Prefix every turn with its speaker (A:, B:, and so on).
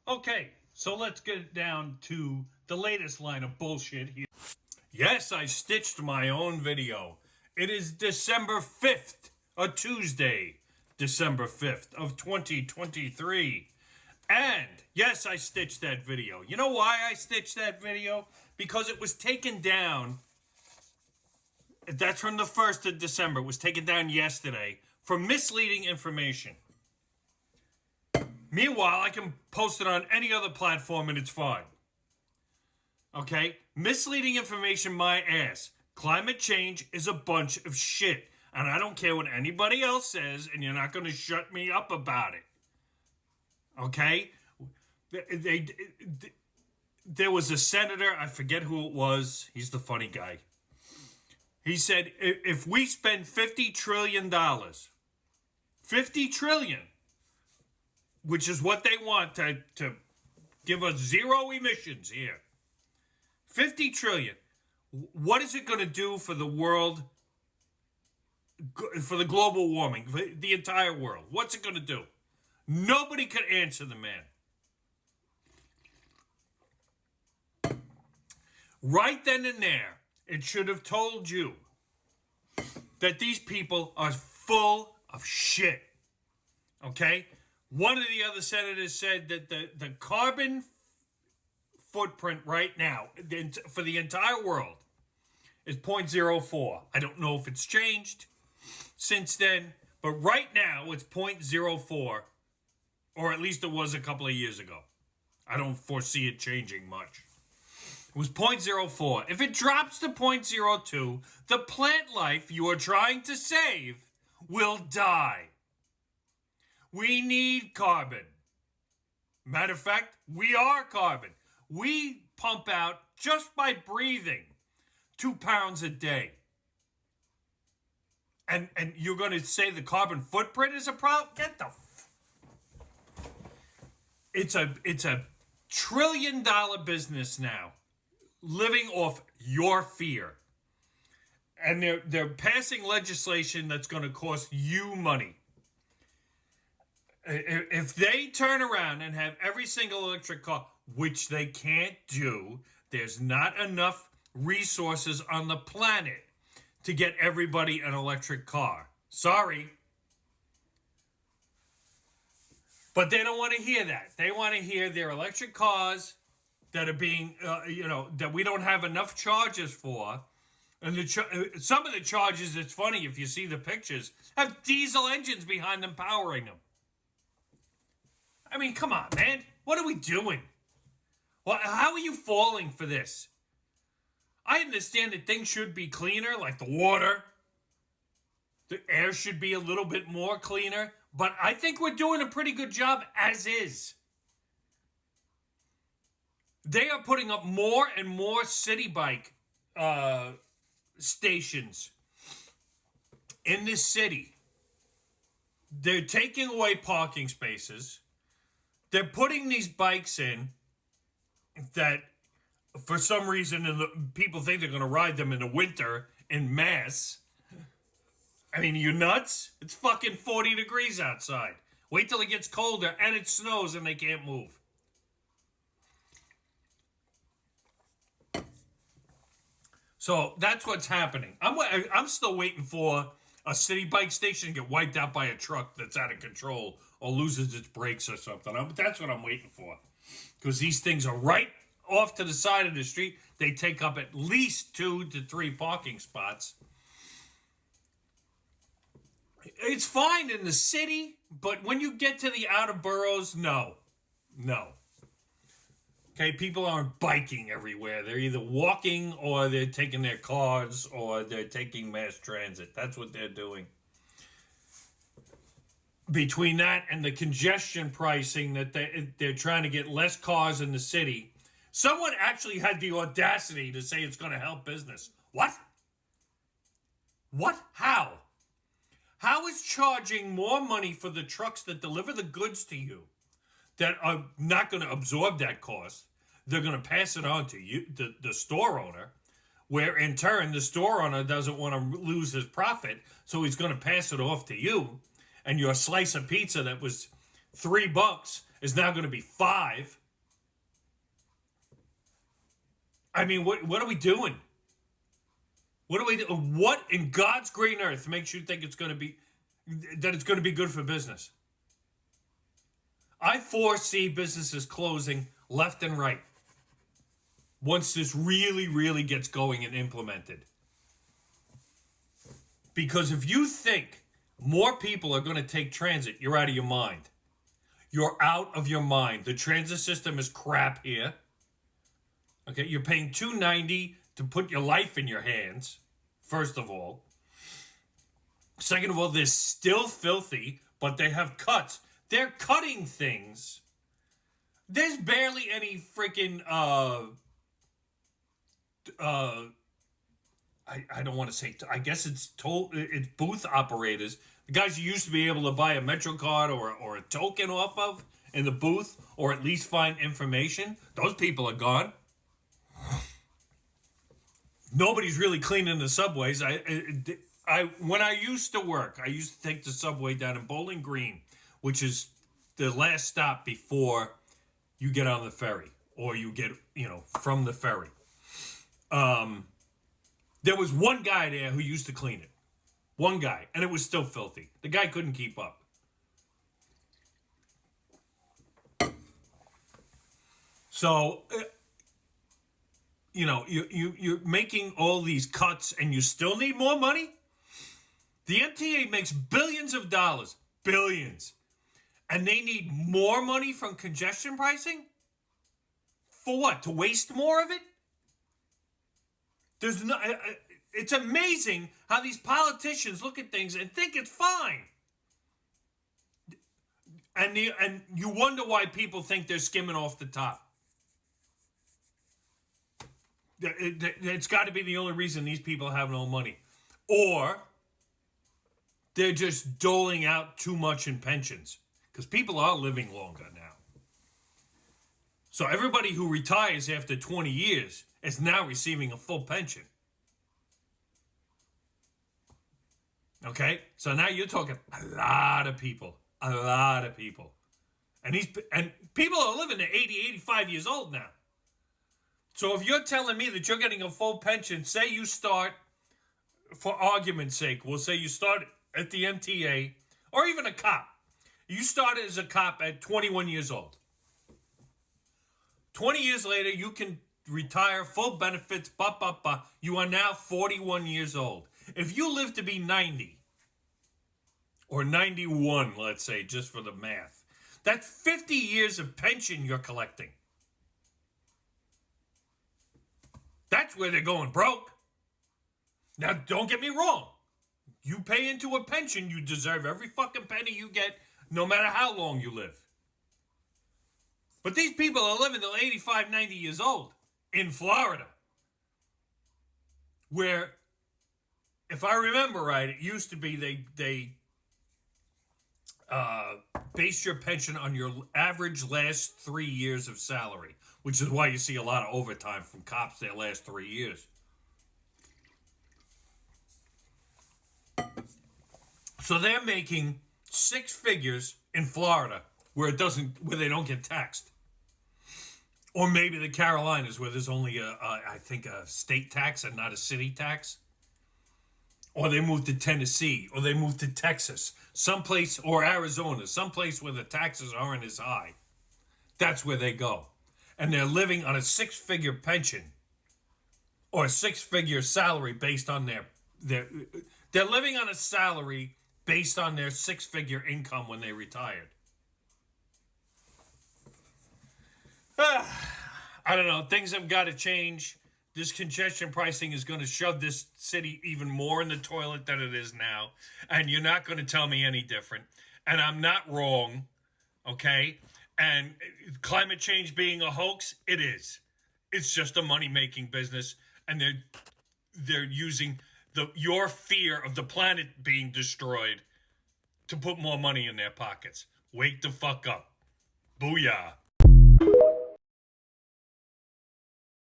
A: Okay, so let's get down to the latest line of bullshit here. Yes, I stitched my own video. It is December 5th, a Tuesday, December 5th of 2023. And yes, I stitched that video. You know why I stitched that video? Because it was taken down. That's from the 1st of December. It was taken down yesterday for misleading information. Meanwhile, I can post it on any other platform and it's fine. Okay? Misleading information, my ass. Climate change is a bunch of shit. And I don't care what anybody else says, and you're not going to shut me up about it. Okay? There was a senator, I forget who it was. He's the funny guy. He said, if we spend $50 trillion, $50 trillion, which is what they want to give us zero emissions here, 50 trillion, what is it going to do for the world, for the global warming, for the entire world? What's it going to do? Nobody could answer the man. Right then and there, it should have told you that these people are full of shit. Okay? One of the other senators said that the carbon footprint right now for the entire world is 0.04. I don't know if it's changed since then, but right now it's 0.04, or at least it was a couple of years ago. I don't foresee it changing much. It was 0.04. If it drops to 0.02, the plant life you are trying to save will die. We need carbon. Matter of fact, we are carbon. We pump out, just by breathing, 2 pounds a day. And you're going to say the carbon footprint is a problem? Get the... It's a $1 trillion business now, living off your fear. And they're passing legislation that's going to cost you money. If they turn around and have every single electric car, which they can't do, there's not enough resources on the planet to get everybody an electric car. Sorry. But they don't want to hear that. They want to hear their electric cars that are being, that we don't have enough charges for. And some of the charges, it's funny if you see the pictures, have diesel engines behind them powering them. I mean, come on, man. What are we doing? Well, how are you falling for this? I understand that things should be cleaner, like the water. The air should be a little bit more cleaner. But I think we're doing a pretty good job as is. They are putting up more and more city bike stations in this city. They're taking away parking spaces. They're putting these bikes in that, for some reason, people think they're going to ride them in the winter in mass. I mean, you nuts? It's fucking 40 degrees outside. Wait till it gets colder and it snows and they can't move. So that's what's happening. I'm still waiting for a city bike station to get wiped out by a truck that's out of control or loses its brakes or something. That's what I'm waiting for. Because these things are right off to the side of the street. They take up at least 2 to 3 parking spots. It's fine in the city, but when you get to the outer boroughs, no. Okay, people aren't biking everywhere. They're either walking or they're taking their cars or they're taking mass transit. That's what they're doing. Between that and the congestion pricing that they're trying to get less cars in the city, someone actually had the audacity to say it's going to help business. What? How? How is charging more money for the trucks that deliver the goods to you that are not going to absorb that cost? They're going to pass it on to you, the store owner, where in turn the store owner doesn't want to lose his profit, so he's going to pass it off to you. And your slice of pizza that was $3 is now going to be $5. I mean, what are we doing? What in God's green earth makes you think it's going to be good for business? I foresee businesses closing left and right once this really, really gets going and implemented. Because if you think more people are going to take transit, you're out of your mind. You're out of your mind. The transit system is crap here. Okay, you're paying $2.90 to put your life in your hands, first of all. Second of all, they're still filthy, but they have cuts. They're cutting things. There's barely any freaking I don't want to say, I guess it's booth operators. The guys you used to be able to buy a Metro card or a token off of in the booth, or at least find information. Those people are gone. Nobody's really cleaning the subways. When I used to work, I used to take the subway down in Bowling Green, which is the last stop before you get on the ferry, or you get, from the ferry. There was one guy there who used to clean it. One guy. And it was still filthy. The guy couldn't keep up. So, you're making all these cuts and you still need more money? The MTA makes billions of dollars. Billions. And they need more money from congestion pricing? For what? To waste more of it? It's amazing how these politicians look at things and think it's fine. And you wonder why people think they're skimming off the top. It's got to be the only reason these people have no money. Or they're just doling out too much in pensions. Because people are living longer now. So everybody who retires after 20 years is now receiving a full pension. Okay? So now you're talking a lot of people. A lot of people. And people are living to 80, 85 years old now. So if you're telling me that you're getting a full pension, say you start, for argument's sake, we'll say you start at the MTA, or even a cop. You started as a cop at 21 years old. 20 years later, you can retire, full benefits, You are now 41 years old. If you live to be 90, or 91, let's say, just for the math, that's 50 years of pension you're collecting. That's where they're going broke. Now, don't get me wrong. You pay into a pension, you deserve every fucking penny you get, no matter how long you live. But these people are living till 85, 90 years old in Florida. Where, if I remember right, it used to be they base your pension on your average last 3 years of salary, which is why you see a lot of overtime from cops their last 3 years. So they're making six figures in Florida where they don't get taxed. Or maybe the Carolinas where there's only I think a state tax and not a city tax. Or they move to Tennessee, or they move to Texas, someplace, or Arizona, someplace where the taxes aren't as high. That's where they go. And they're living on a six-figure pension or a six-figure salary based on they're living on a salary based on their six-figure income when they retired. I don't know. Things have got to change. This congestion pricing is going to shove this city even more in the toilet than it is now. And you're not going to tell me any different. And I'm not wrong, okay? And climate change being a hoax, it is. It's just a money-making business. And they're using your fear of the planet being destroyed to put more money in their pockets. Wake the fuck up. Booyah.